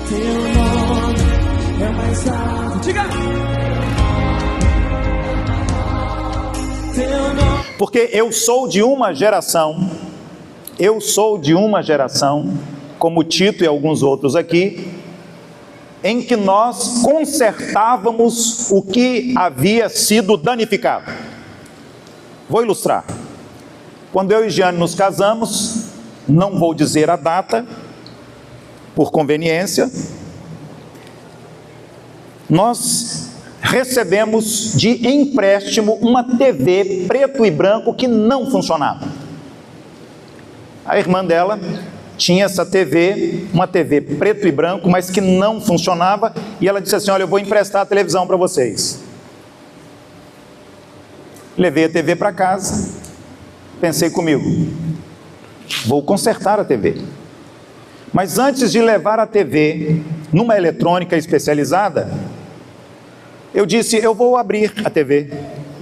Teu nome é mais alto. Diga! Teu nome. Porque eu sou de uma geração, como Tito e alguns outros aqui, em que nós consertávamos o que havia sido danificado. Vou ilustrar. Quando eu e Giane nos casamos, não vou dizer a data, por conveniência, nós recebemos de empréstimo uma TV preto e branco que não funcionava. A irmã dela tinha essa TV, uma TV preto e branco, mas que não funcionava, e ela disse assim: olha, eu vou emprestar a televisão para vocês. Levei a TV para casa, pensei comigo, vou consertar a TV. Mas antes de levar a TV numa eletrônica especializada, eu disse, eu vou abrir a TV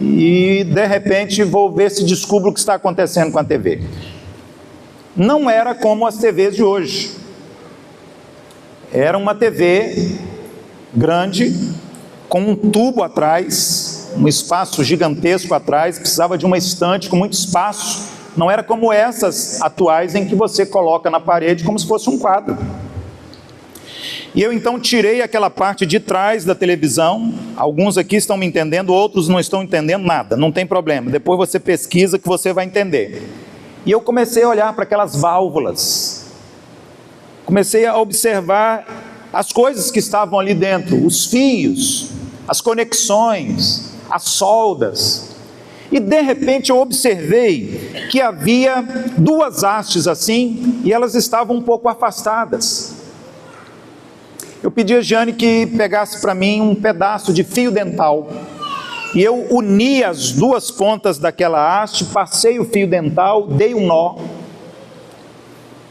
e de repente vou ver se descubro o que está acontecendo com a TV. Não era como as TVs de hoje. Era uma TV grande, com um tubo atrás, um espaço gigantesco atrás, precisava de uma estante com muito espaço. Não era como essas atuais em que você coloca na parede como se fosse um quadro. E eu então tirei aquela parte de trás da televisão. Alguns aqui estão me entendendo, outros não estão entendendo nada, não tem problema. Depois você pesquisa que você vai entender. E eu comecei a olhar para aquelas válvulas, comecei a observar as coisas que estavam ali dentro, os fios, as conexões, as soldas. E de repente eu observei que havia duas hastes assim, e elas estavam um pouco afastadas. Eu pedi a Giane que pegasse para mim um pedaço de fio dental, e eu uni as duas pontas daquela haste, passei o fio dental, dei um nó,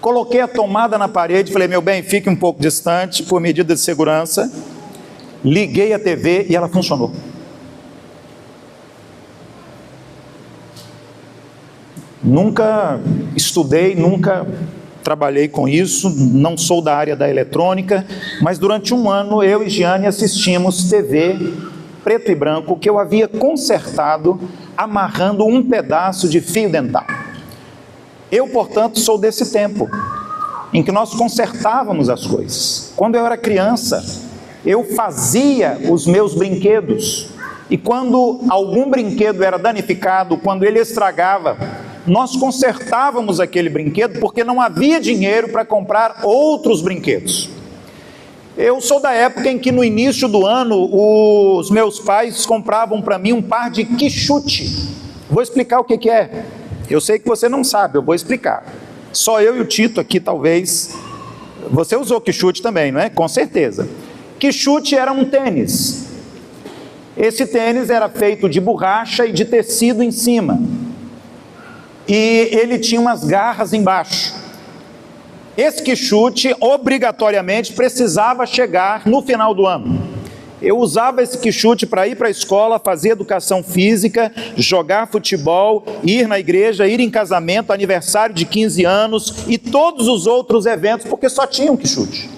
coloquei a tomada na parede, falei, meu bem, fique um pouco distante, por medida de segurança, liguei a TV e ela funcionou. Nunca estudei, nunca trabalhei com isso, não sou da área da eletrônica, mas durante um ano eu e Giane assistimos TV preto e branco que eu havia consertado amarrando um pedaço de fio dental. Eu, portanto, sou desse tempo em que nós consertávamos as coisas. Quando eu era criança, eu fazia os meus brinquedos, e quando algum brinquedo era danificado, quando ele estragava, nós consertávamos aquele brinquedo, porque não havia dinheiro para comprar outros brinquedos. Eu sou da época em que no início do ano, os meus pais compravam para mim um par de quichute. Vou explicar o que é. Eu sei que você não sabe, eu vou explicar. Só eu e o Tito aqui talvez. Você usou quichute também, não é? Com certeza. Quichute era um tênis. Esse tênis era feito de borracha e de tecido em cima. E ele tinha umas garras embaixo. Esse quichute, obrigatoriamente, precisava chegar no final do ano. Eu usava esse quichute para ir para a escola, fazer educação física, jogar futebol, ir na igreja, ir em casamento, aniversário de 15 anos e todos os outros eventos, porque só tinha um quichute.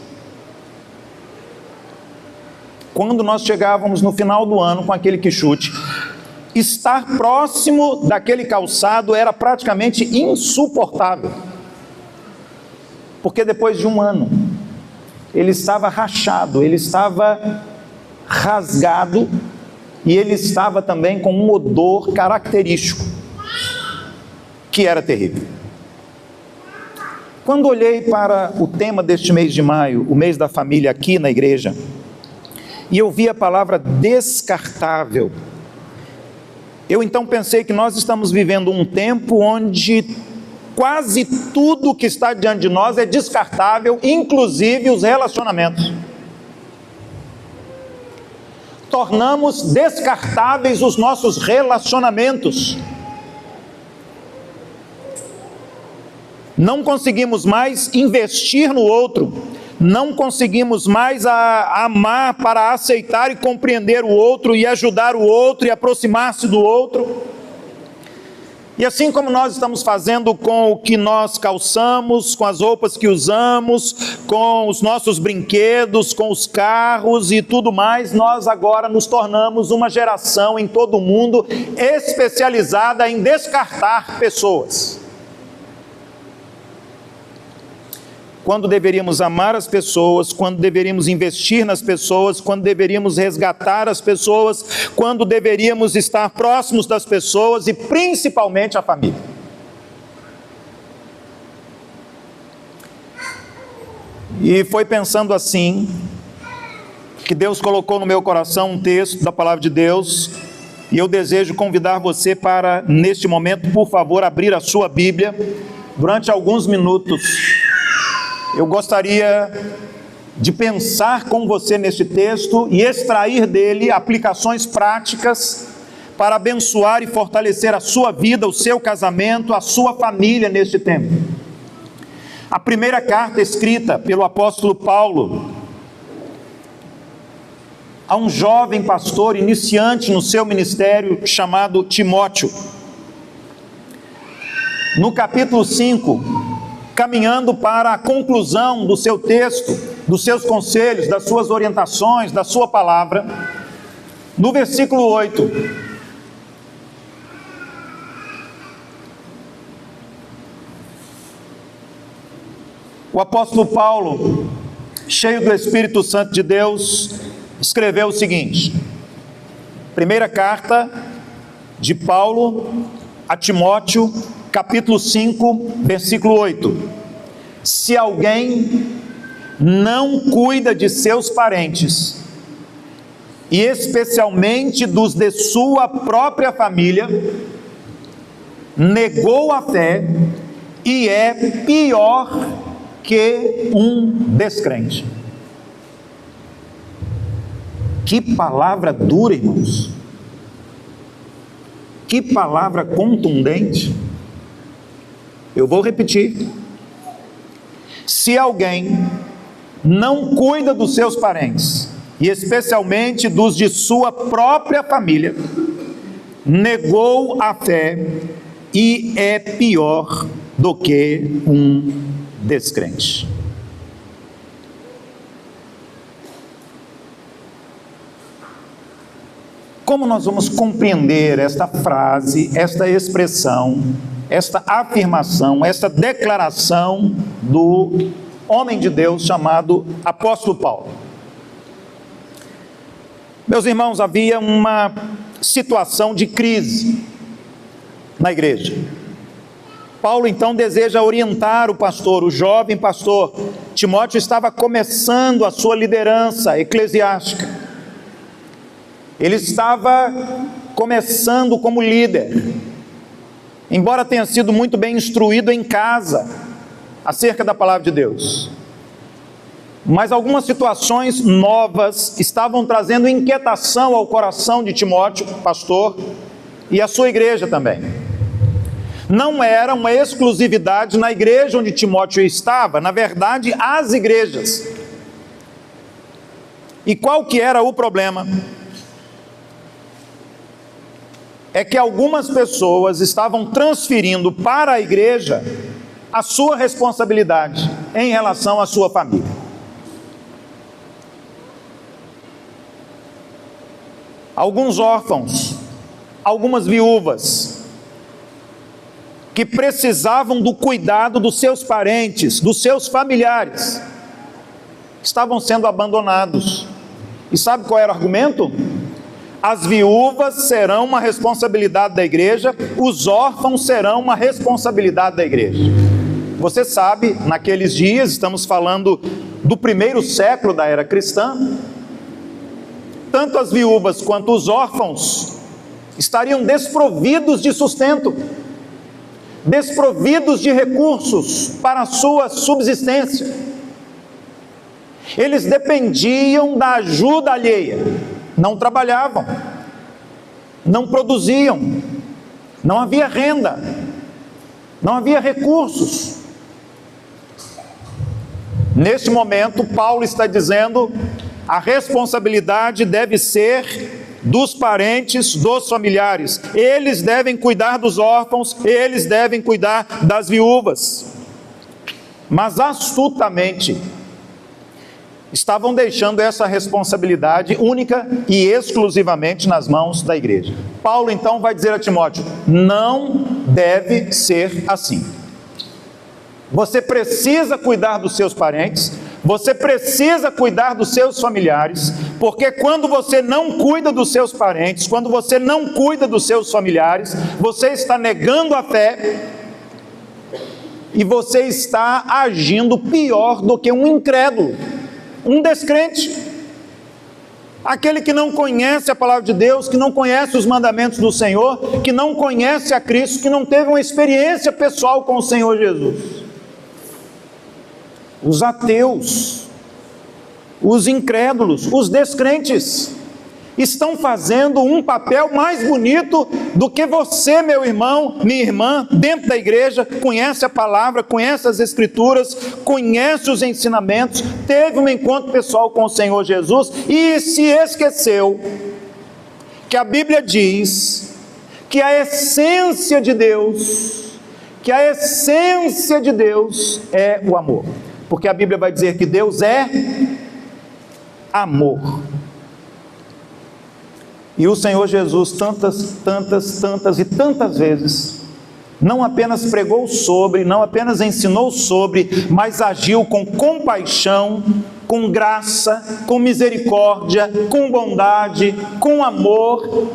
Quando nós chegávamos no final do ano com aquele quichute, estar próximo daquele calçado era praticamente insuportável. Porque depois de um ano, ele estava rachado, ele estava rasgado, e ele estava também com um odor característico, que era terrível. Quando olhei para o tema deste mês de maio, o mês da família aqui na igreja, e eu vi a palavra descartável, eu então pensei que nós estamos vivendo um tempo onde quase tudo que está diante de nós é descartável, inclusive os relacionamentos. Tornamos descartáveis os nossos relacionamentos. Não conseguimos mais investir no outro, não conseguimos mais amar para aceitar e compreender o outro, e ajudar o outro, e aproximar-se do outro. E assim como nós estamos fazendo com o que nós calçamos, com as roupas que usamos, com os nossos brinquedos, com os carros e tudo mais, nós agora nos tornamos uma geração em todo o mundo especializada em descartar pessoas. Quando deveríamos amar as pessoas, quando deveríamos investir nas pessoas, quando deveríamos resgatar as pessoas, quando deveríamos estar próximos das pessoas e principalmente a família. E foi pensando assim que Deus colocou no meu coração um texto da palavra de Deus, e eu desejo convidar você para, neste momento, por favor, abrir a sua Bíblia durante alguns minutos. Eu gostaria de pensar com você neste texto e extrair dele aplicações práticas para abençoar e fortalecer a sua vida, o seu casamento, a sua família neste tempo. A primeira carta escrita pelo apóstolo Paulo a um jovem pastor iniciante no seu ministério chamado Timóteo. No capítulo 5, caminhando para a conclusão do seu texto, dos seus conselhos, das suas orientações, da sua palavra, no versículo 8, o apóstolo Paulo, cheio do Espírito Santo de Deus, escreveu o seguinte: primeira carta de Paulo a Timóteo, capítulo 5, versículo 8. Se alguém não cuida de seus parentes, e especialmente dos de sua própria família, negou a fé e é pior que um descrente. Que palavra dura, irmãos. Que palavra contundente. Eu vou repetir. Se alguém não cuida dos seus parentes, e especialmente dos de sua própria família, negou a fé e é pior do que um descrente. Como nós vamos compreender esta frase, esta expressão, esta afirmação, esta declaração do homem de Deus chamado apóstolo Paulo? Meus irmãos, havia uma situação de crise na igreja. Paulo então deseja orientar o pastor, o jovem pastor. Timóteo estava começando a sua liderança eclesiástica. Ele estava começando como líder, embora tenha sido muito bem instruído em casa acerca da palavra de Deus. Mas algumas situações novas estavam trazendo inquietação ao coração de Timóteo, pastor, e à sua igreja também. Não era uma exclusividade na igreja onde Timóteo estava, na verdade, as igrejas. E qual que era o problema? É que algumas pessoas estavam transferindo para a igreja a sua responsabilidade em relação à sua família. Alguns órfãos, algumas viúvas, que precisavam do cuidado dos seus parentes, dos seus familiares, estavam sendo abandonados. E sabe qual era o argumento? As viúvas serão uma responsabilidade da igreja, os órfãos serão uma responsabilidade da igreja. Você sabe, naqueles dias, estamos falando do primeiro século da era cristã, tanto as viúvas quanto os órfãos estariam desprovidos de sustento, desprovidos de recursos para a sua subsistência. Eles dependiam da ajuda alheia, não trabalhavam, não produziam, não havia renda, não havia recursos. Neste momento, Paulo está dizendo: a responsabilidade deve ser dos parentes, dos familiares. Eles devem cuidar dos órfãos, eles devem cuidar das viúvas. Mas astutamente estavam deixando essa responsabilidade única e exclusivamente nas mãos da igreja. Paulo então vai dizer a Timóteo: não deve ser assim. Você precisa cuidar dos seus parentes, você precisa cuidar dos seus familiares, porque quando você não cuida dos seus parentes, quando você não cuida dos seus familiares, você está negando a fé e você está agindo pior do que um incrédulo, um descrente, aquele que não conhece a palavra de Deus, que não conhece os mandamentos do Senhor, que não conhece a Cristo, que não teve uma experiência pessoal com o Senhor Jesus. Os ateus, os incrédulos, os descrentes estão fazendo um papel mais bonito do que você, meu irmão, minha irmã, dentro da igreja, conhece a palavra, conhece as escrituras, conhece os ensinamentos, teve um encontro pessoal com o Senhor Jesus e se esqueceu que a Bíblia diz que a essência de Deus, é o amor. Porque a Bíblia vai dizer que Deus é amor. E o Senhor Jesus tantas vezes, não apenas pregou sobre, não apenas ensinou sobre, mas agiu com compaixão, com graça, com misericórdia, com bondade, com amor,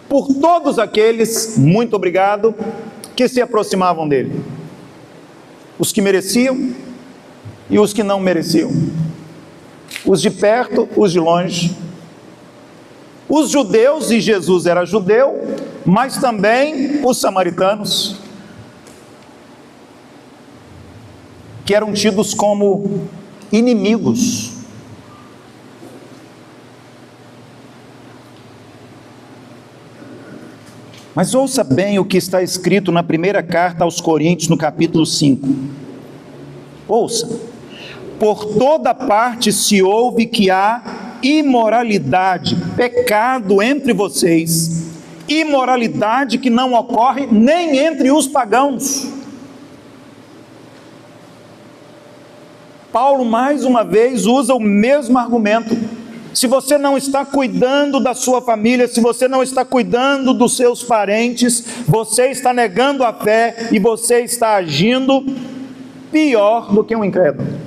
por todos aqueles, muito obrigado, que se aproximavam dele. Os que mereciam e os que não mereciam, os de perto, os de longe, os judeus, e Jesus era judeu, mas também os samaritanos, que eram tidos como inimigos. Mas ouça bem o que está escrito na primeira carta aos Coríntios, no capítulo 5. Ouça: por toda parte se ouve que há imoralidade, pecado entre vocês, imoralidade que não ocorre nem entre os pagãos. Paulo mais uma vez usa o mesmo argumento. Se você não está cuidando da sua família, se você não está cuidando dos seus parentes, você está negando a fé e você está agindo pior do que um incrédulo.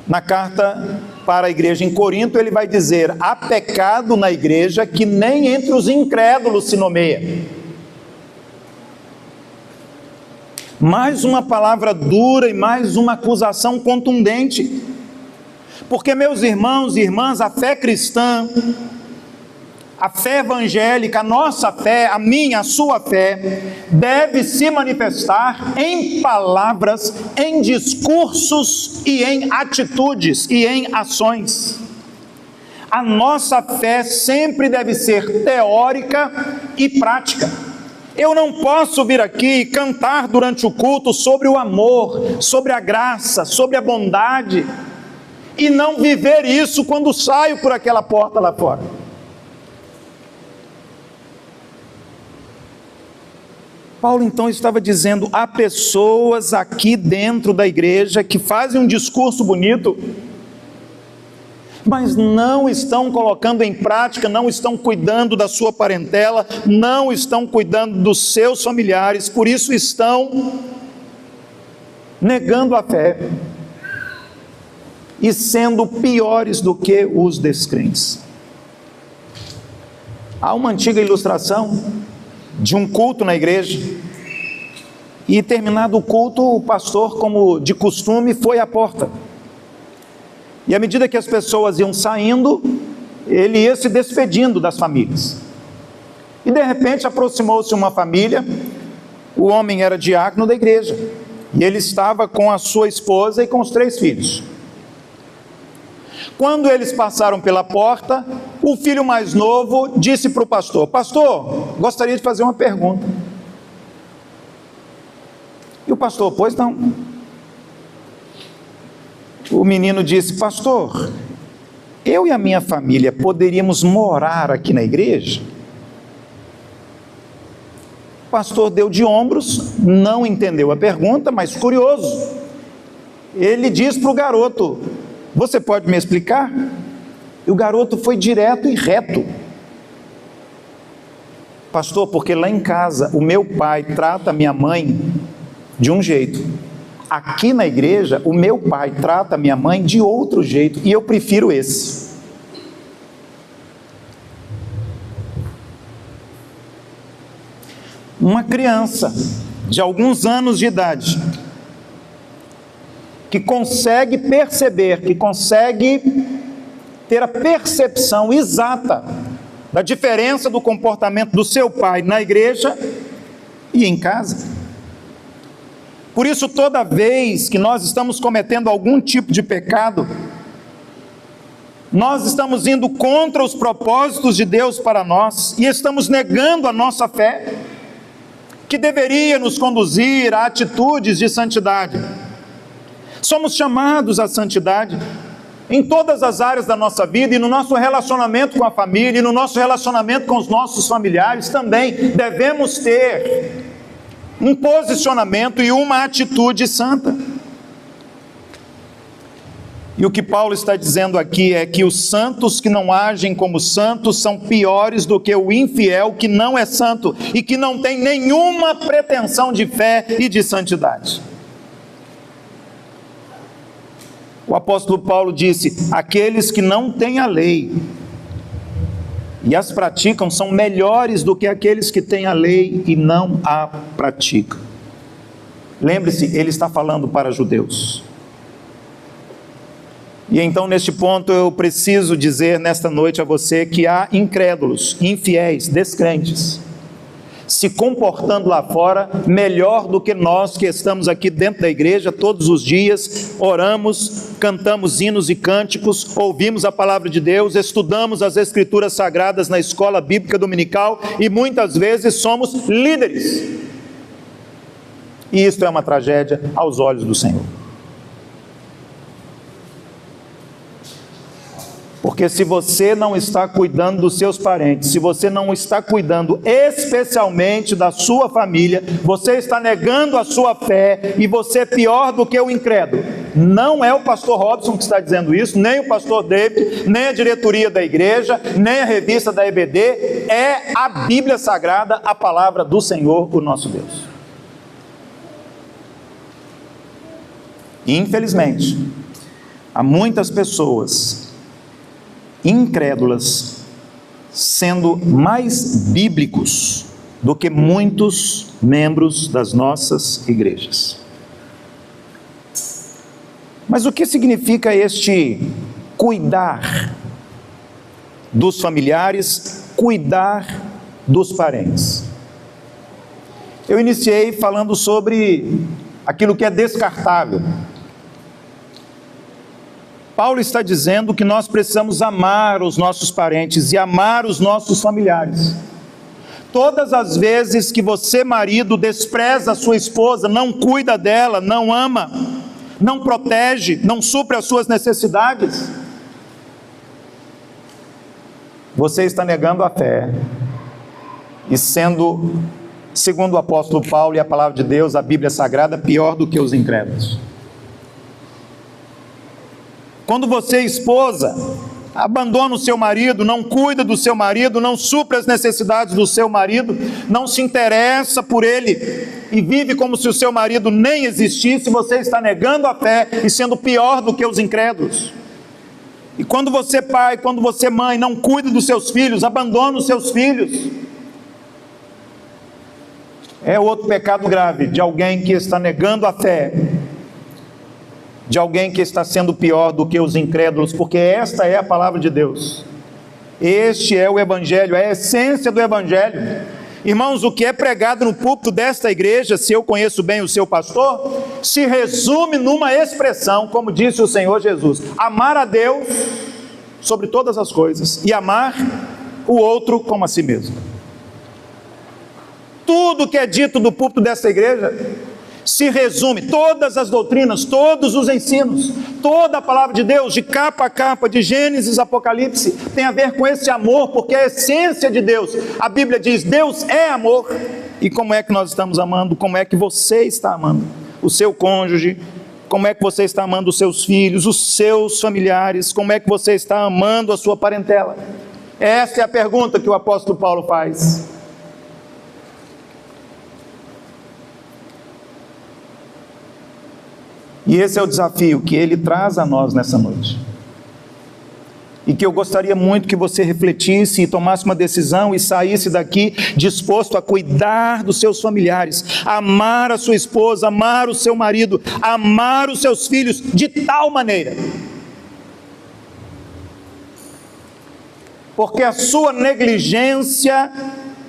Na carta para a igreja em Corinto, ele vai dizer: há pecado na igreja que nem entre os incrédulos se nomeia. Mais uma palavra dura e mais uma acusação contundente. Porque, meus irmãos e irmãs, a fé cristã, a fé evangélica, a nossa fé, a minha, a sua fé, deve se manifestar em palavras, em discursos e em atitudes e em ações. A nossa fé sempre deve ser teórica e prática. Eu não posso vir aqui e cantar durante o culto sobre o amor, sobre a graça, sobre a bondade, e não viver isso quando saio por aquela porta lá fora. Paulo então estava dizendo: há pessoas aqui dentro da igreja que fazem um discurso bonito, mas não estão colocando em prática, não estão cuidando da sua parentela, não estão cuidando dos seus familiares, por isso estão negando a fé e sendo piores do que os descrentes. Há uma antiga ilustração de um culto na igreja, e terminado o culto, o pastor, como de costume, foi à porta, e à medida que as pessoas iam saindo, ele ia se despedindo das famílias, e de repente aproximou-se uma família. O homem era diácono da igreja, e ele estava com a sua esposa e com os 3 filhos. Quando eles passaram pela porta, o filho mais novo disse para o pastor: pastor, gostaria de fazer uma pergunta. E o pastor: pois não. O menino disse: pastor, eu e a minha família poderíamos morar aqui na igreja? O pastor deu de ombros, não entendeu a pergunta, mas curioso. Ele diz para o garoto: você pode me explicar? E o garoto foi direto e reto: pastor, porque lá em casa o meu pai trata a minha mãe de um jeito, aqui na igreja o meu pai trata a minha mãe de outro jeito, e eu prefiro esse. Uma criança de alguns anos de idade, que consegue perceber, que consegue ter a percepção exata da diferença do comportamento do seu pai na igreja e em casa. Por isso, toda vez que nós estamos cometendo algum tipo de pecado, nós estamos indo contra os propósitos de Deus para nós e estamos negando a nossa fé, que deveria nos conduzir a atitudes de santidade. Somos chamados à santidade em todas as áreas da nossa vida, e no nosso relacionamento com a família, e no nosso relacionamento com os nossos familiares também devemos ter um posicionamento e uma atitude santa. E o que Paulo está dizendo aqui é que os santos que não agem como santos são piores do que o infiel que não é santo e que não tem nenhuma pretensão de fé e de santidade. O apóstolo Paulo disse: aqueles que não têm a lei e as praticam são melhores do que aqueles que têm a lei e não a praticam. Lembre-se, ele está falando para judeus. E então, neste ponto, eu preciso dizer nesta noite a você que há incrédulos, infiéis, descrentes, se comportando lá fora melhor do que nós que estamos aqui dentro da igreja todos os dias, oramos, cantamos hinos e cânticos, ouvimos a palavra de Deus, estudamos as escrituras sagradas na escola bíblica dominical e muitas vezes somos líderes. E isto é uma tragédia aos olhos do Senhor. Porque se você não está cuidando dos seus parentes, se você não está cuidando especialmente da sua família, você está negando a sua fé e você é pior do que o incrédulo. Não é o pastor Robson que está dizendo isso, nem o pastor David, nem a diretoria da igreja, nem a revista da EBD, é a Bíblia Sagrada, a palavra do Senhor, o nosso Deus. Infelizmente, há muitas pessoas incrédulas sendo mais bíblicos do que muitos membros das nossas igrejas. Mas o que significa este cuidar dos familiares, cuidar dos parentes? Eu iniciei falando sobre aquilo que é descartável. Paulo está dizendo que nós precisamos amar os nossos parentes e amar os nossos familiares. Todas as vezes que você, marido, despreza a sua esposa, não cuida dela, não ama, não protege, não supre as suas necessidades, você está negando a fé e sendo, segundo o apóstolo Paulo e a palavra de Deus, a Bíblia Sagrada, pior do que os incrédulos. Quando você, esposa, abandona o seu marido, não cuida do seu marido, não supre as necessidades do seu marido, não se interessa por ele e vive como se o seu marido nem existisse, você está negando a fé e sendo pior do que os incrédulos. E quando você, pai, quando você, mãe, não cuida dos seus filhos, abandona os seus filhos, é outro pecado grave de alguém que está negando a fé, de alguém que está sendo pior do que os incrédulos, porque esta é a palavra de Deus. Este é o Evangelho, é a essência do Evangelho. Irmãos, o que é pregado no púlpito desta igreja, se eu conheço bem o seu pastor, se resume numa expressão, como disse o Senhor Jesus: amar a Deus sobre todas as coisas e amar o outro como a si mesmo. Tudo que é dito do púlpito desta igreja se resume, todas as doutrinas, todos os ensinos, toda a palavra de Deus, de capa a capa, de Gênesis a Apocalipse, tem a ver com esse amor, porque é a essência de Deus. A Bíblia diz, Deus é amor. E como é que nós estamos amando? Como é que você está amando o seu cônjuge? Como é que você está amando os seus filhos, os seus familiares? Como é que você está amando a sua parentela? Essa é a pergunta que o apóstolo Paulo faz. E esse é o desafio que ele traz a nós nessa noite. E que eu gostaria muito que você refletisse e tomasse uma decisão e saísse daqui disposto a cuidar dos seus familiares, amar a sua esposa, amar o seu marido, amar os seus filhos de tal maneira. Porque a sua negligência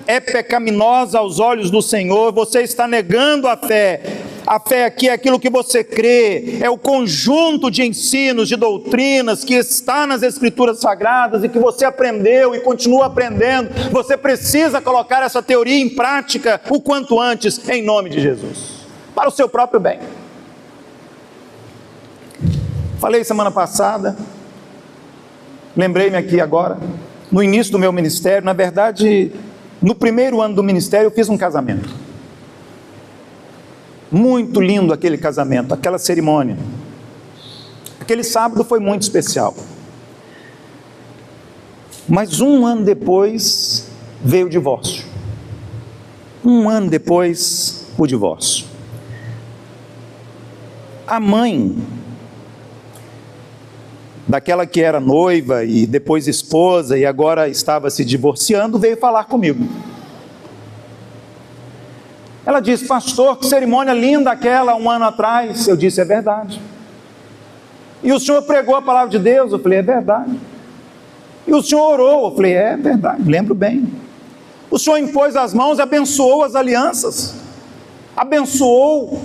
é pecaminosa aos olhos do Senhor, você está negando a fé. A fé aqui é aquilo que você crê, é o conjunto de ensinos, de doutrinas que está nas Escrituras Sagradas e que você aprendeu e continua aprendendo. Você precisa colocar essa teoria em prática o quanto antes, em nome de Jesus, para o seu próprio bem. Falei semana passada, lembrei-me aqui agora, no início do meu ministério, na verdade, no primeiro ano do ministério, eu fiz um casamento. Muito lindo aquele casamento, aquela cerimônia. Aquele sábado foi muito especial. Mas um ano depois veio o divórcio. Um ano depois, o divórcio. A mãe daquela que era noiva e depois esposa e agora estava se divorciando, veio falar comigo. Ela disse, pastor, que cerimônia linda aquela um ano atrás. Eu disse, é verdade. E o senhor pregou a palavra de Deus? Eu falei, é verdade. E o senhor orou? Eu falei, é verdade, lembro bem. O senhor impôs as mãos e abençoou as alianças, abençoou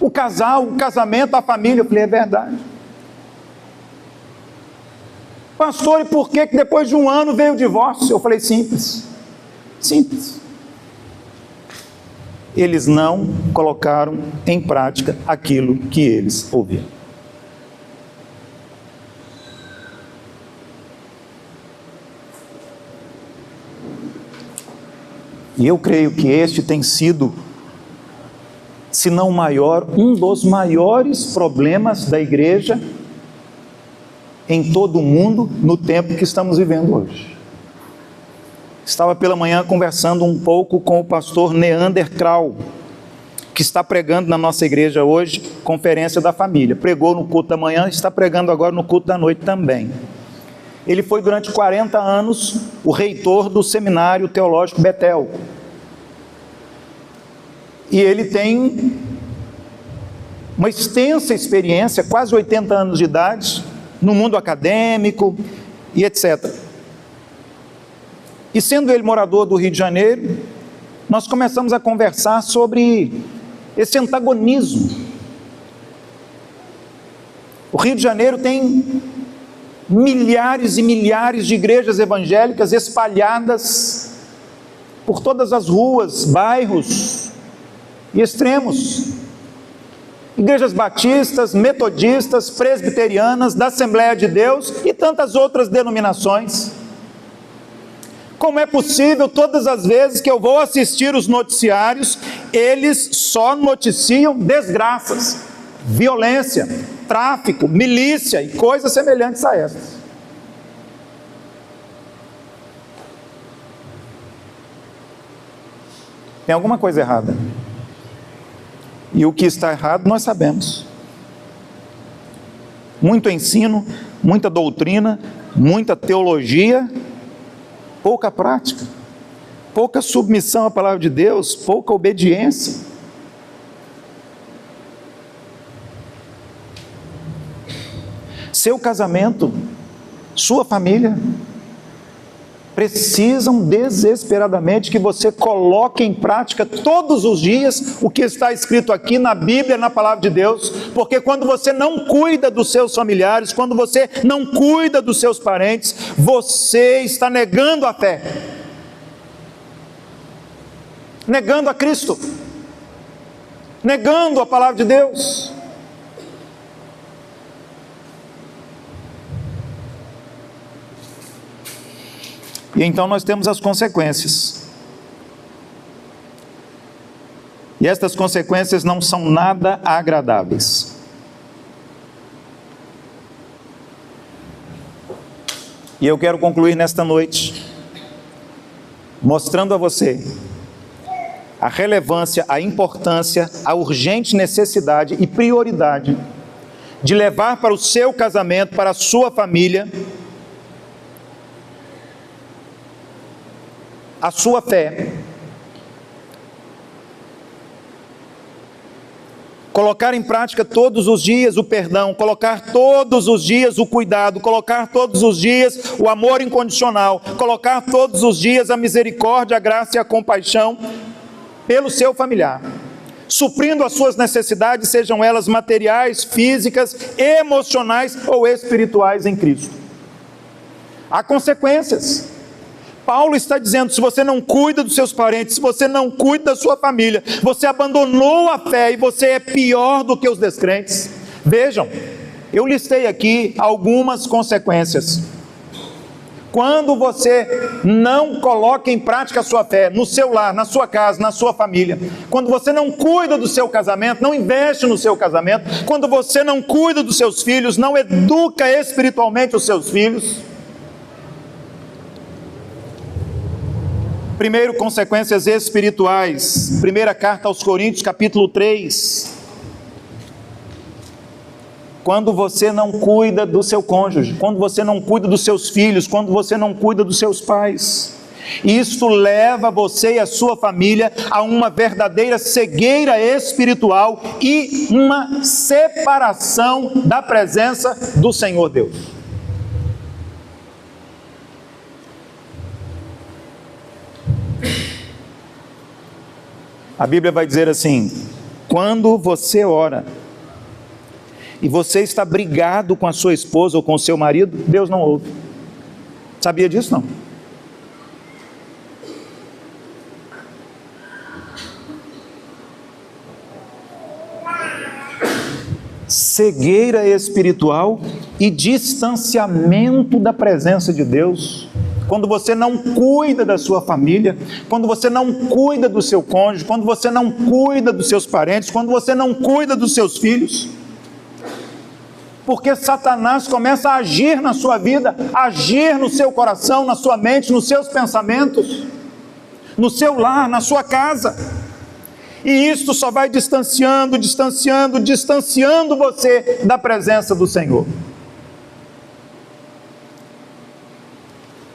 o casal, o casamento, a família. Eu falei, é verdade. Pastor, e por que depois de um ano veio o divórcio? Eu falei, simples, simples. Eles não colocaram em prática aquilo que eles ouviram. E eu creio que este tem sido, se não o maior, um dos maiores problemas da igreja em todo o mundo no tempo que estamos vivendo hoje. Estava pela manhã conversando um pouco com o pastor Neander Krau, que está pregando na nossa igreja hoje, Conferência da Família. Pregou no culto da manhã, está pregando agora no culto da noite também. Ele foi durante 40 anos o reitor do Seminário Teológico Betel. E ele tem uma extensa experiência, quase 80 anos de idade, no mundo acadêmico e etc. E sendo ele morador do Rio de Janeiro, nós começamos a conversar sobre esse antagonismo. O Rio de Janeiro tem milhares e milhares de igrejas evangélicas espalhadas por todas as ruas, bairros e extremos. Igrejas batistas, metodistas, presbiterianas, da Assembleia de Deus e tantas outras denominações. Como é possível, todas as vezes que eu vou assistir os noticiários, eles só noticiam desgraças, violência, tráfico, milícia e coisas semelhantes a essas. Tem alguma coisa errada. E o que está errado nós sabemos. Muito ensino, muita doutrina, muita teologia, pouca prática, pouca submissão à palavra de Deus, pouca obediência. Seu casamento, sua família, precisam desesperadamente que você coloque em prática todos os dias o que está escrito aqui na Bíblia, na palavra de Deus, porque quando você não cuida dos seus familiares, quando você não cuida dos seus parentes, você está negando a fé, negando a Cristo, negando a palavra de Deus. E então nós temos as consequências. E estas consequências não são nada agradáveis. E eu quero concluir nesta noite, mostrando a você a relevância, a importância, a urgente necessidade e prioridade de levar para o seu casamento, para a sua família, a sua fé, colocar em prática todos os dias o perdão, colocar todos os dias o cuidado, colocar todos os dias o amor incondicional, colocar todos os dias a misericórdia, a graça e a compaixão pelo seu familiar, suprindo as suas necessidades, sejam elas materiais, físicas, emocionais ou espirituais em Cristo. Há consequências. Paulo está dizendo, se você não cuida dos seus parentes, se você não cuida da sua família, você abandonou a fé e você é pior do que os descrentes. Vejam, eu listei aqui algumas consequências. Quando você não coloca em prática a sua fé, no seu lar, na sua casa, na sua família, quando você não cuida do seu casamento, não investe no seu casamento, quando você não cuida dos seus filhos, não educa espiritualmente os seus filhos. Primeiro, consequências espirituais. Primeira carta aos Coríntios, capítulo 3. Quando você não cuida do seu cônjuge, quando você não cuida dos seus filhos, quando você não cuida dos seus pais, isso leva você e a sua família a uma verdadeira cegueira espiritual e uma separação da presença do Senhor Deus. A Bíblia vai dizer assim: quando você ora e você está brigado com a sua esposa ou com o seu marido, Deus não ouve. Sabia disso não? Cegueira espiritual e distanciamento da presença de Deus. Quando você não cuida da sua família, quando você não cuida do seu cônjuge, quando você não cuida dos seus parentes, quando você não cuida dos seus filhos, porque Satanás começa a agir na sua vida, agir no seu coração, na sua mente, nos seus pensamentos, no seu lar, na sua casa, e isso só vai distanciando você da presença do Senhor.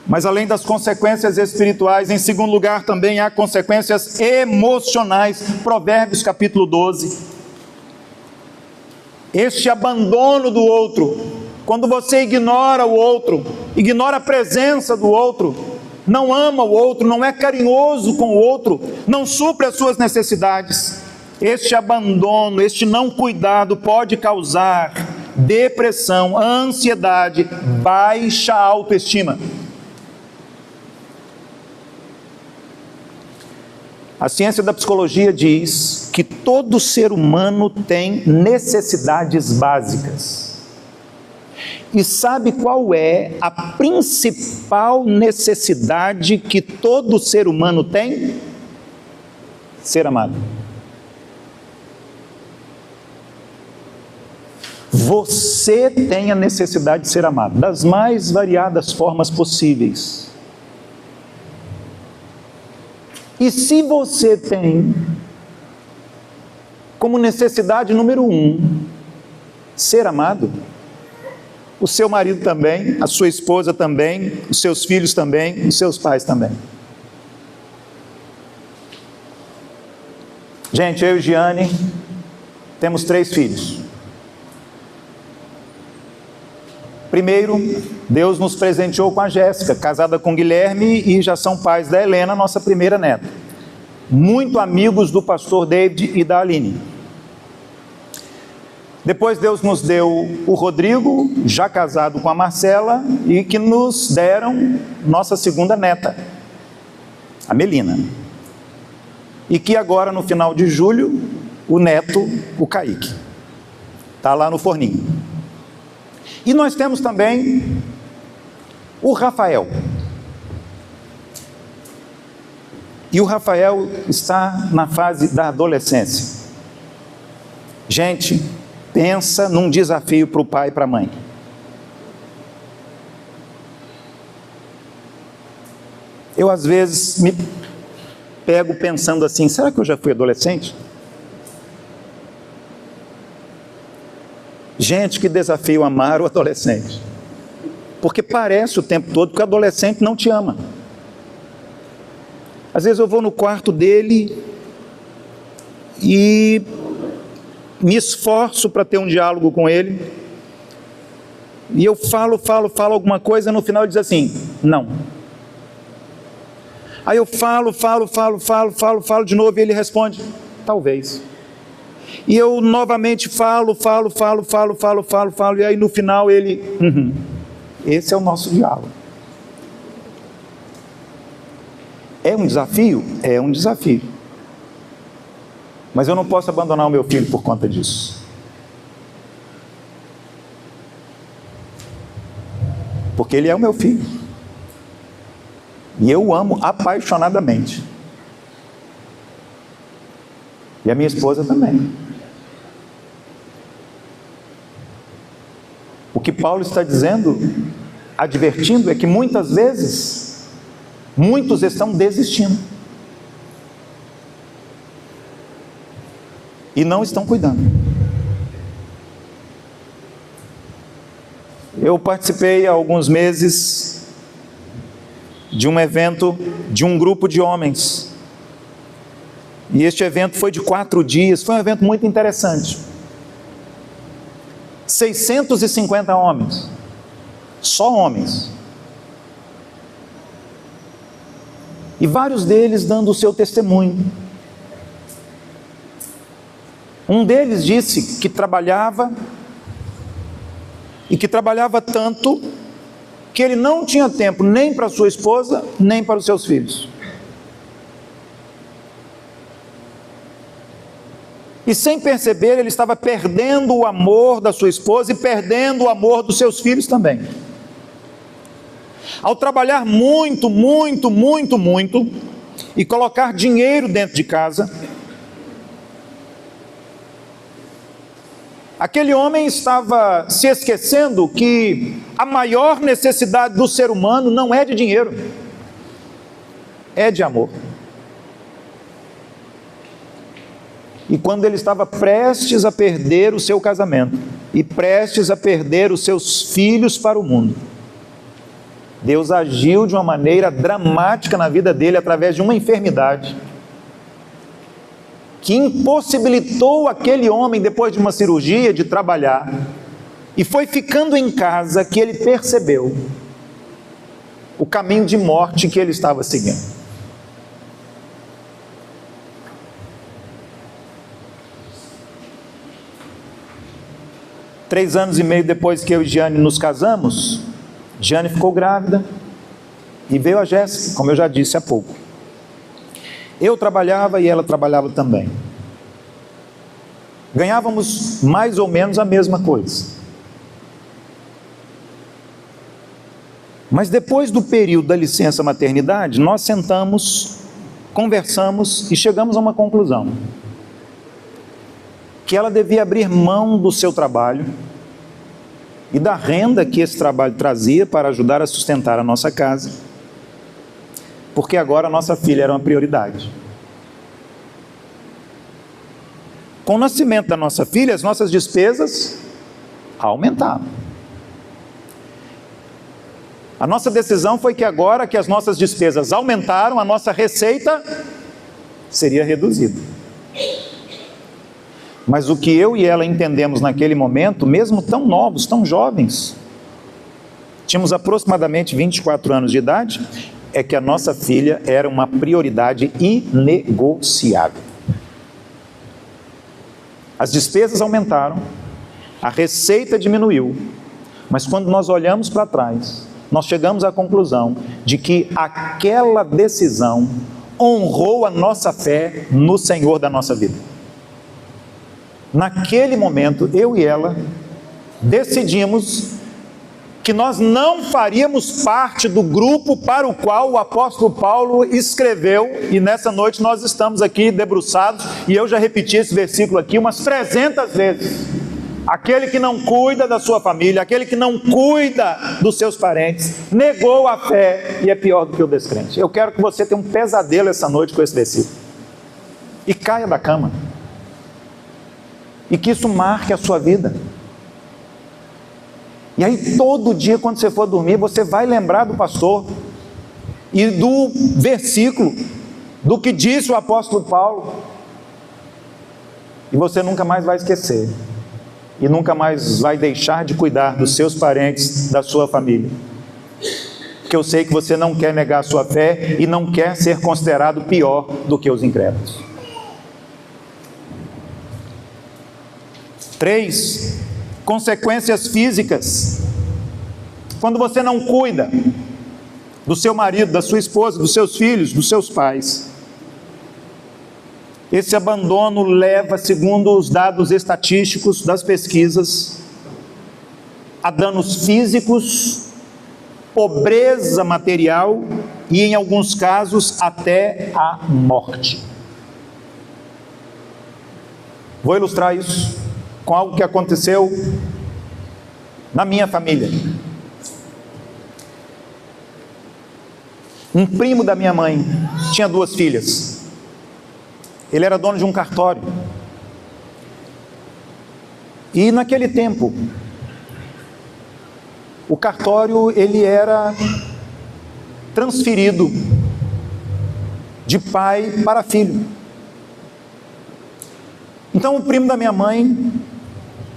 Mas além das consequências espirituais, em segundo lugar também há consequências emocionais. Provérbios capítulo 12. Este abandono do outro, quando você ignora o outro, ignora a presença do outro, não ama o outro, não é carinhoso com o outro, não supre as suas necessidades, este abandono, este não cuidado pode causar depressão, ansiedade, baixa autoestima. A ciência da psicologia diz que todo ser humano tem necessidades básicas. E sabe qual é a principal necessidade que todo ser humano tem? Ser amado. Você tem a necessidade de ser amado, das mais variadas formas possíveis. E se você tem como necessidade número 1 ser amado, o seu marido também, a sua esposa também, os seus filhos também, os seus pais também. Gente, eu e Giane temos 3 filhos. Primeiro, Deus nos presenteou com a Jéssica, casada com Guilherme, e já são pais da Helena, nossa primeira neta. Muito amigos do pastor David e da Aline. Depois Deus nos deu o Rodrigo, já casado com a Marcela, e que nos deram nossa segunda neta, a Melina. E que agora, no final de julho, o neto, o Kaique, está lá no forninho. E nós temos também o Rafael. E o Rafael está na fase da adolescência. Gente, pensa num desafio para o pai e para a mãe. Eu às vezes me pego pensando assim, será que eu já fui adolescente? Gente, que desafio amar o adolescente. Porque parece o tempo todo que o adolescente não te ama. Às vezes eu vou no quarto dele e me esforço para ter um diálogo com ele, e eu falo alguma coisa, no final ele diz assim, não. Aí eu falo de novo, e ele responde, talvez. E eu novamente falo, e aí no final ele, Esse é o nosso diálogo. É um desafio? É um desafio. Mas eu não posso abandonar o meu filho por conta disso. Porque ele é o meu filho. E eu o amo apaixonadamente. E a minha esposa também. O que Paulo está dizendo, advertindo, é que muitas vezes, muitos estão desistindo. E não estão cuidando. Eu participei há alguns meses de um evento de um grupo de homens. E este evento foi de 4 dias, foi um evento muito interessante. 650 homens, só homens. E vários deles dando o seu testemunho. Um deles disse que trabalhava, e que trabalhava tanto, que ele não tinha tempo nem para sua esposa, nem para os seus filhos. E sem perceber, ele estava perdendo o amor da sua esposa e perdendo o amor dos seus filhos também. Ao trabalhar muito, e colocar dinheiro dentro de casa, aquele homem estava se esquecendo que a maior necessidade do ser humano não é de dinheiro, é de amor. E quando ele estava prestes a perder o seu casamento, e prestes a perder os seus filhos para o mundo, Deus agiu de uma maneira dramática na vida dele, através de uma enfermidade, que impossibilitou aquele homem, depois de uma cirurgia, de trabalhar, e foi ficando em casa que ele percebeu o caminho de morte que ele estava seguindo. Três anos e meio depois que eu e Giane nos casamos, Giane ficou grávida e veio a Jéssica, como eu já disse há pouco. Eu trabalhava e ela trabalhava também. Ganhávamos mais ou menos a mesma coisa. Mas depois do período da licença maternidade, nós sentamos, conversamos e chegamos a uma conclusão: que ela devia abrir mão do seu trabalho e da renda que esse trabalho trazia para ajudar a sustentar a nossa casa, porque agora a nossa filha era uma prioridade. Com o nascimento da nossa filha, as nossas despesas aumentaram. A nossa decisão foi que agora que as nossas despesas aumentaram, a nossa receita seria reduzida. Mas o que eu e ela entendemos naquele momento, mesmo tão novos, tão jovens, tínhamos aproximadamente 24 anos de idade, é que a nossa filha era uma prioridade inegociável. As despesas aumentaram, a receita diminuiu, mas quando nós olhamos para trás, nós chegamos à conclusão de que aquela decisão honrou a nossa fé no Senhor da nossa vida. Naquele momento, eu e ela decidimos que nós não faríamos parte do grupo para o qual o apóstolo Paulo escreveu, e nessa noite nós estamos aqui debruçados, e eu já repeti esse versículo aqui umas 300 vezes. Aquele que não cuida da sua família, aquele que não cuida dos seus parentes, negou a fé e é pior do que o descrente. Eu quero que você tenha um pesadelo essa noite com esse versículo, e caia da cama, e que isso marque a sua vida. E aí todo dia quando você for dormir, você vai lembrar do pastor e do versículo, do que disse o apóstolo Paulo, e você nunca mais vai esquecer, e nunca mais vai deixar de cuidar dos seus parentes, da sua família, porque eu sei que você não quer negar a sua fé e não quer ser considerado pior do que os incrédulos. 3. Consequências físicas. Quando você não cuida do seu marido, da sua esposa, dos seus filhos, dos seus pais, esse abandono leva, segundo os dados estatísticos das pesquisas, a danos físicos, pobreza material e, em alguns casos, até a morte. Vou ilustrar isso com algo que aconteceu na minha família. Um primo da minha mãe tinha 2 filhas. Ele era dono de um cartório. E naquele tempo, o cartório ele era transferido de pai para filho. Então o primo da minha mãe,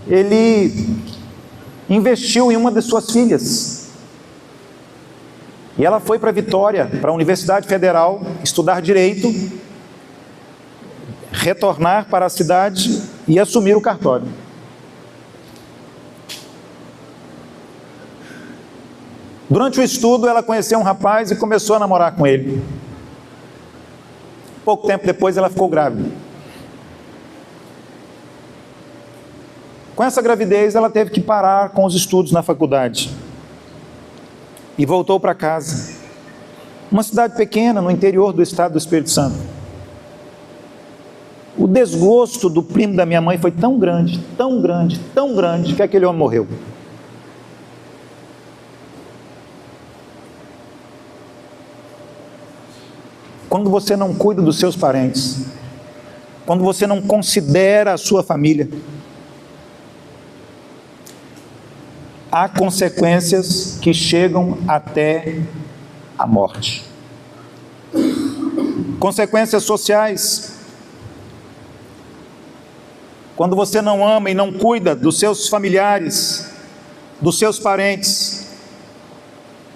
ele investiu em uma de suas filhas, e ela foi para Vitória, para a Universidade Federal, estudar Direito, retornar para a cidade e assumir o cartório. Durante o estudo, ela conheceu um rapaz e começou a namorar com ele. Pouco tempo depois, ela ficou grávida. Com essa gravidez, ela teve que parar com os estudos na faculdade e voltou para casa. Uma cidade pequena, no interior do estado do Espírito Santo. O desgosto do primo da minha mãe foi tão grande, tão grande, tão grande, que aquele homem morreu. Quando você não cuida dos seus parentes, quando você não considera a sua família, há consequências que chegam até a morte. Consequências sociais. Quando você não ama e não cuida dos seus familiares, dos seus parentes,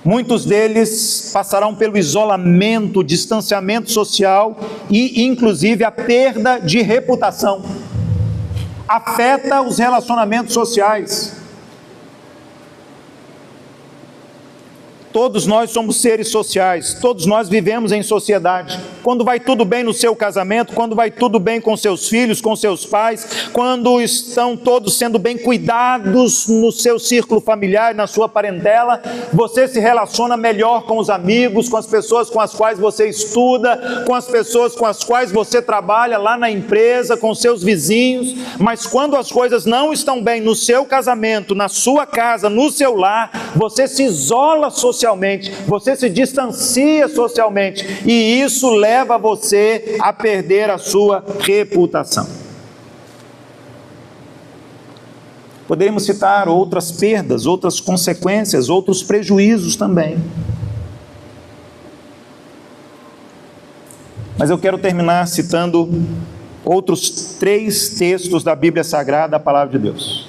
muitos deles passarão pelo isolamento, distanciamento social e, inclusive, a perda de reputação. Afeta os relacionamentos sociais. Todos nós somos seres sociais, todos nós vivemos em sociedade. Quando vai tudo bem no seu casamento, quando vai tudo bem com seus filhos, com seus pais, quando estão todos sendo bem cuidados no seu círculo familiar, na sua parentela, você se relaciona melhor com os amigos, com as pessoas com as quais você estuda, com as pessoas com as quais você trabalha lá na empresa, com seus vizinhos. Mas quando as coisas não estão bem no seu casamento, na sua casa, no seu lar, você se isola socialmente, você se distancia socialmente, e isso leva você a perder a sua reputação. Poderíamos citar outras perdas, outras consequências, outros prejuízos também. Mas eu quero terminar citando outros 3 textos da Bíblia Sagrada, a Palavra de Deus.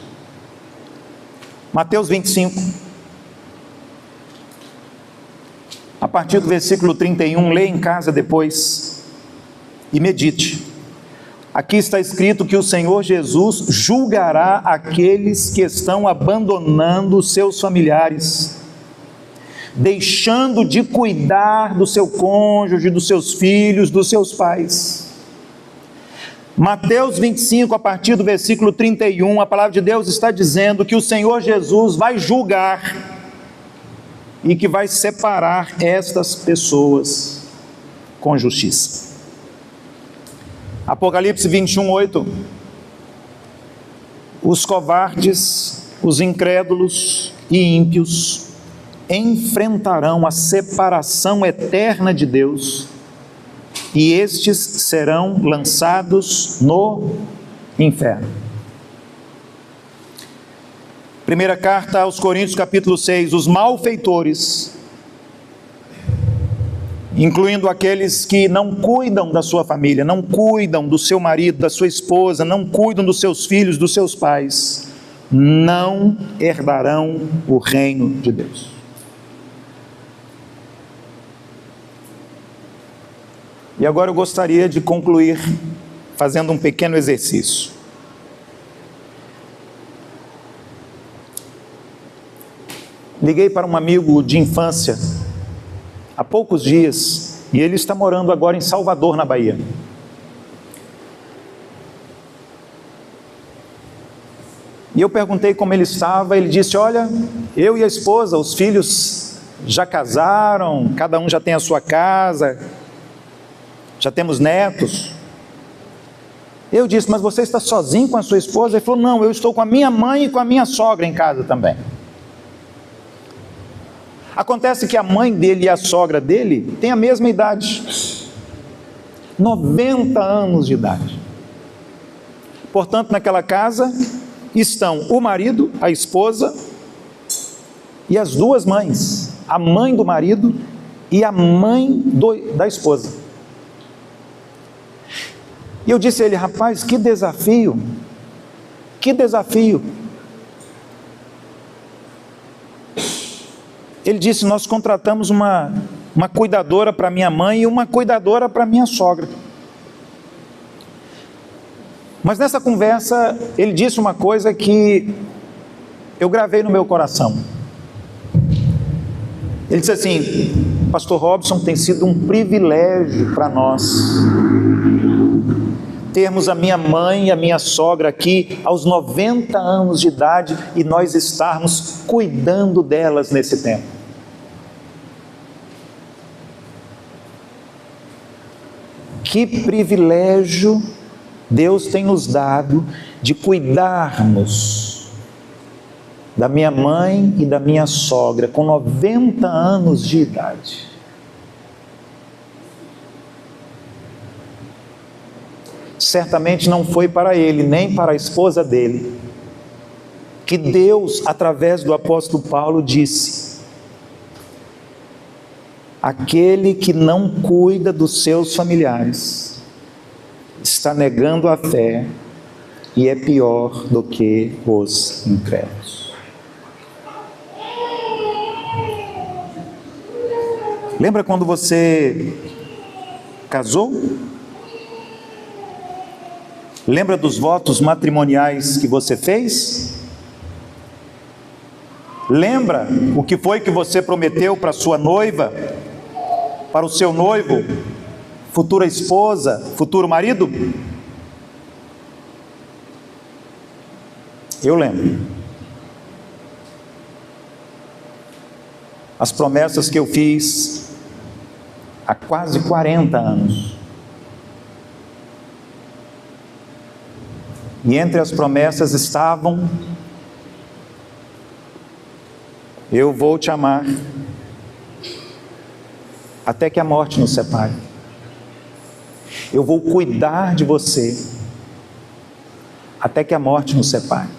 Mateus 25. A partir do versículo 31, leia em casa depois e medite. Aqui está escrito que o Senhor Jesus julgará aqueles que estão abandonando os seus familiares, deixando de cuidar do seu cônjuge, dos seus filhos, dos seus pais. Mateus 25, a partir do versículo 31, a palavra de Deus está dizendo que o Senhor Jesus vai julgar e que vai separar estas pessoas com justiça. Apocalipse 21:8. Os covardes, os incrédulos e ímpios enfrentarão a separação eterna de Deus, e estes serão lançados no inferno. Primeira carta aos Coríntios, capítulo 6, os malfeitores, incluindo aqueles que não cuidam da sua família, não cuidam do seu marido, da sua esposa, não cuidam dos seus filhos, dos seus pais, não herdarão o reino de Deus. E agora eu gostaria de concluir fazendo um pequeno exercício. Liguei para um amigo de infância há poucos dias, e ele está morando agora em Salvador, na Bahia. E eu perguntei como ele estava. Ele disse: olha, eu e a esposa, os filhos já casaram, cada um já tem a sua casa, já temos netos. Eu disse: mas você está sozinho com a sua esposa? Ele falou: não, eu estou com a minha mãe e com a minha sogra em casa também. Acontece que a mãe dele e a sogra dele têm a mesma idade, 90 anos de idade. Portanto, naquela casa estão o marido, a esposa e as duas mães, a mãe do marido e a mãe da esposa. E eu disse a ele: rapaz, que desafio, que desafio. Ele disse: nós contratamos uma cuidadora para minha mãe e uma cuidadora para minha sogra. Mas nessa conversa ele disse uma coisa que eu gravei no meu coração. Ele disse assim: Pastor Robson, tem sido um privilégio para nós termos a minha mãe e a minha sogra aqui aos 90 anos de idade e nós estarmos cuidando delas nesse tempo. Que privilégio Deus tem nos dado de cuidarmos da minha mãe e da minha sogra com 90 anos de idade. Certamente não foi para ele, nem para a esposa dele, que Deus, através do apóstolo Paulo, disse: aquele que não cuida dos seus familiares está negando a fé e é pior do que os incrédulos. Lembra quando você casou? Lembra dos votos matrimoniais que você fez? Lembra o que foi que você prometeu para sua noiva, para o seu noivo, futura esposa, futuro marido? Eu lembro. As promessas que eu fiz há quase 40 anos. E entre as promessas estavam: eu vou te amar até que a morte nos separe. Eu vou cuidar de você até que a morte nos separe.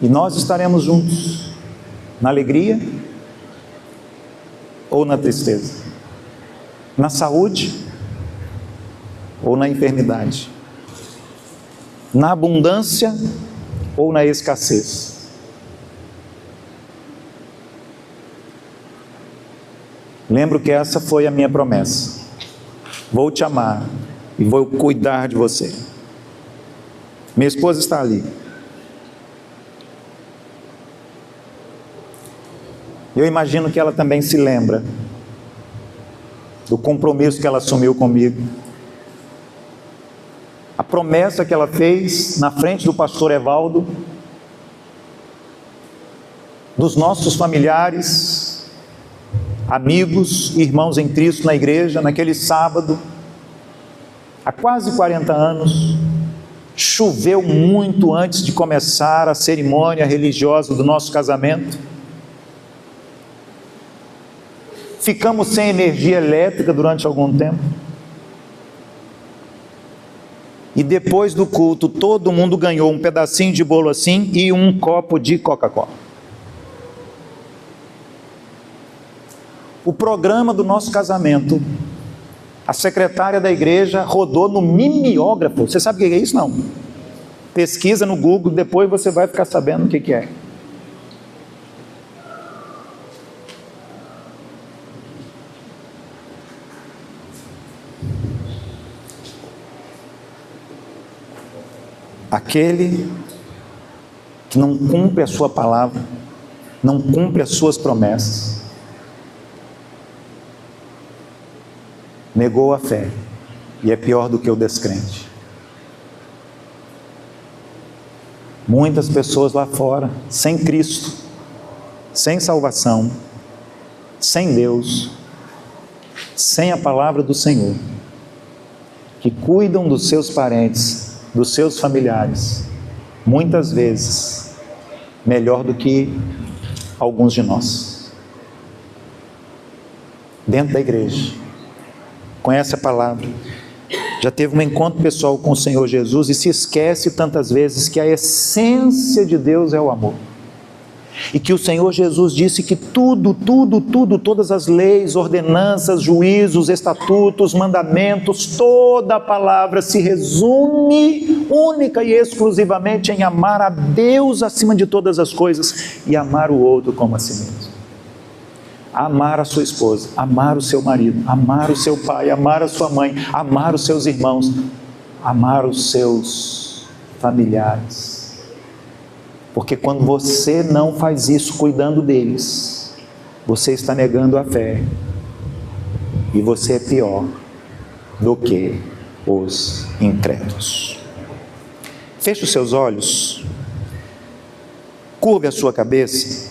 E nós estaremos juntos na alegria ou na tristeza, na saúde ou na enfermidade, na abundância ou na escassez. Lembro que essa foi a minha promessa: vou te amar e vou cuidar de você. Minha esposa está ali. Eu imagino que ela também se lembra do compromisso que ela assumiu comigo, a promessa que ela fez na frente do pastor Evaldo, dos nossos familiares, amigos, irmãos em Cristo na igreja, naquele sábado, há quase 40 anos, choveu muito antes de começar a cerimônia religiosa do nosso casamento. Ficamos sem energia elétrica durante algum tempo. E depois do culto, todo mundo ganhou um pedacinho de bolo assim e um copo de Coca-Cola. O programa do nosso casamento, a secretária da igreja rodou no mimeógrafo. Você sabe o que é isso? Não. Pesquisa no Google, depois você vai ficar sabendo o que é. Aquele que não cumpre a sua palavra, não cumpre as suas promessas, negou a fé e é pior do que o descrente. Muitas pessoas lá fora, sem Cristo, sem salvação, sem Deus, sem a palavra do Senhor, que cuidam dos seus parentes, dos seus familiares, muitas vezes melhor do que alguns de nós. Dentro da igreja, conhece a palavra, já teve um encontro pessoal com o Senhor Jesus e se esquece tantas vezes que a essência de Deus é o amor. E que o Senhor Jesus disse que tudo, todas as leis, ordenanças, juízos, estatutos, mandamentos, toda a palavra se resume única e exclusivamente em amar a Deus acima de todas as coisas e amar o outro como a si mesmo. Amar a sua esposa, amar o seu marido, amar o seu pai, amar a sua mãe, amar os seus irmãos, amar os seus familiares. Porque quando você não faz isso cuidando deles, você está negando a fé. E você é pior do que os incrédulos. Feche os seus olhos. Curve a sua cabeça.